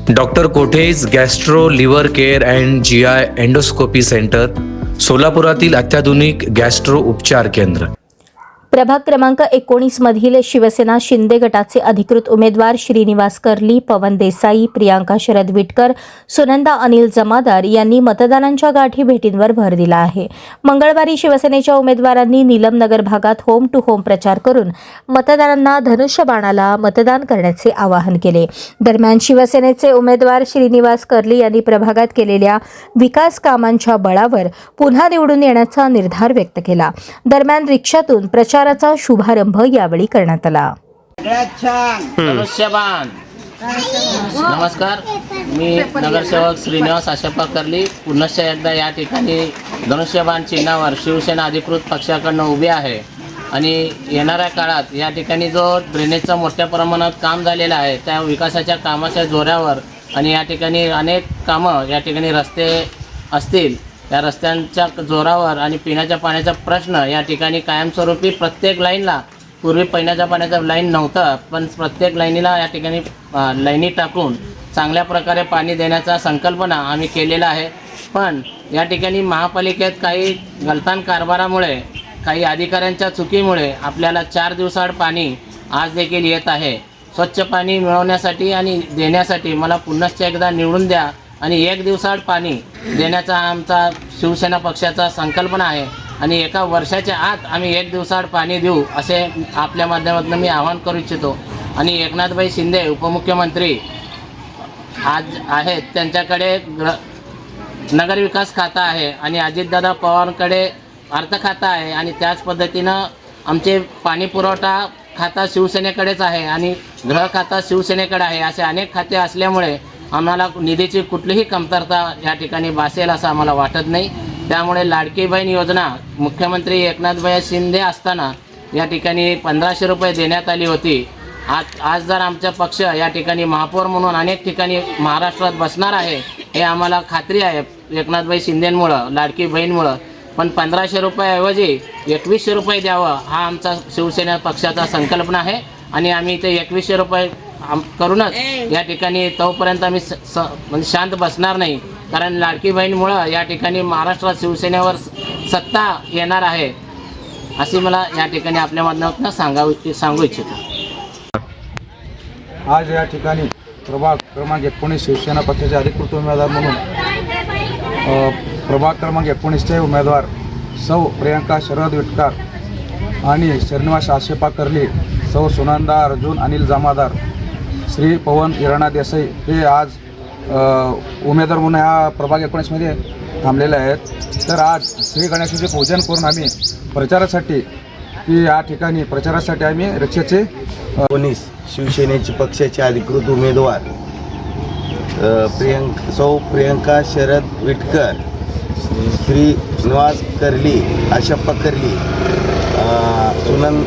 Doctor कोठेज gastro liver care and GI endoscopy centre, सोलापुरातील अत्याधुनिक गॅस्ट्रो उपचार केंद्र. प्रभाग क्रमांक 19 मधील शिवसेना शिंदे गटाचे अधिकृत उमेदवार श्रीनिवास कर्ली, पवन देसाई, प्रियांका शरद विटकर, सुनंदा अनिल जमादार यांनी मतदारांच्या गाठी भेटींवर भर दिला आहे. मंगळवारी शिवसेनेच्या उमेदवारांनी नीलमनगर भागात होम टू होम प्रचार करून मतदारांना धनुष्यबाणाला मतदान करण्याचे आवाहन केले. दरम्यान शिवसेनेचे उमेदवार श्रीनिवास कर्ली यांनी प्रभागात केलेल्या विकास कामांच्या बळावर पुन्हा निवडून येण्याचा निर्धार व्यक्त केला. दरम्यान रिक्षातून प्रचाराचा शुभारंभ यावेळी करण्यात आला. धनुष्यबाण. नमस्कार, मी नगरसेवक श्रीनिवास आशप्पा कर्ली पुनश्च एकदा या ठिकाणी धनुष्यबाण चिन्हावर शिवसेना अधिकृत पक्षाकडून उभे आहे. आणि येणाऱ्या काळात या ठिकाणी जो ड्रेनेजचं मोठ्या प्रमाणात काम झालेलं आहे त्या विकासाच्या कामाच्या जोरावर आणि या ठिकाणी अनेक कामं या ठिकाणी रस्ते असतील त्या रस्त्यांच्या जोरावर आणि पिण्याच्या पाण्याचा प्रश्न या ठिकाणी कायमस्वरूपी प्रत्येक लाईनला, पूर्वी पिण्याच्या पाण्याचा लाईन नव्हतं पण प्रत्येक लाईनीला या ठिकाणी लाईनी टाकून चांगल्या प्रकारे पाणी देण्याचा संकल्पना आम्ही केलेला आहे. पण या ठिकाणी महापालिकेत काही गलतान कारभारामुळे, काही अधिकाऱ्यांच्या चुकीमुळे आपल्याला 4 दिवसाआड पाणी आज देखील येत आहे. स्वच्छ पाणी मिळवण्यासाठी आणि देण्यासाठी मला पुनश्च एकदा निवडून द्या आणि 1 दिवसाआड पाणी देण्याचा आमचा शिवसेना पक्षाचा संकल्पना आहे. आणि एका वर्षाच्या आत आम्ही 1 दिवसाआड पाणी देऊ असे आपल्या माध्यमातून मी आवाहन करू इच्छितो. आणि एकनाथभाई शिंदे उपमुख्यमंत्री आज आहेत, त्यांच्याकडे नगरविकास खाता आहे आणि अजितदादा पवारांकडे अर्थ खाता आहे आणि त्याच पद्धतीनं आमचे पाणी पुरवठा खाता शिवसेनेकडेच आहे आणि गृह खाता शिवसेनेकडे आहे. असे अनेक खाते असल्यामुळे आम्हाला निधीची कुठलीही कमतरता या ठिकाणी भासेल असं आम्हाला वाटत नाही. त्यामुळे लाडकी बहीण योजना मुख्यमंत्री एकनाथभाई शिंदे असताना या ठिकाणी 1500 रुपये देण्यात आली होती. आज जर आमचा पक्ष या ठिकाणी महापौर म्हणून अनेक ठिकाणी महाराष्ट्रात बसणार आहे हे आम्हाला खात्री आहे एकनाथभाई शिंदेंमुळं, लाडकी बहीणमुळं. पण 1500 रुपयाऐवजी 2100 रुपये द्यावं हा आमचा शिवसेना पक्षाचा संकल्पना आहे. आणि आम्ही ते 2100 रुपये करूनच या ठिकाणी तोपर्यंत आम्ही म्हणजे शांत बसणार नाही. कारण लाडकी बहीणमुळं या ठिकाणी महाराष्ट्रात शिवसेनेवर सत्ता येणार आहे अशी मला या ठिकाणी आपल्या माध्यमातून सांगू इच्छितो. आज या ठिकाणी प्रभाग क्रमांक 19 शिवसेना पक्षाचे अधिकृत उमेदवार म्हणून प्रभाग क्रमांक 19चे उमेदवार सौ प्रियांका शरद विटकर आणि श्रीनिवास आशप्पा कर्ली, सौ सुनंदा अर्जुन अनिल जमादार, श्री पवन इराणा देसाई हे आज उमेदवार म्हणून ह्या प्रभाग 19मध्ये थांबलेले आहेत. तर आज श्री गणेशाचे पूजन करून आम्ही प्रचारासाठी या ठिकाणी प्रचारासाठी आम्ही रिक्षाचे 19 शिवसेनेचे पक्षाचे अधिकृत उमेदवार सौ प्रियांका शरद विटकर, श्रीनिवास कर्ली आशप्पा कर्ली,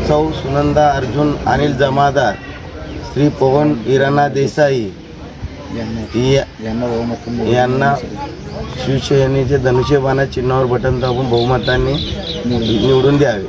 सौ सुनंदा अर्जुन अनिल जमादार, श्री पवन इराणा देसाई यांना शिवसेनेचे धनुष्यबाणा चिन्हावर बटन दाबून बहुमताने निवडून द्यावे.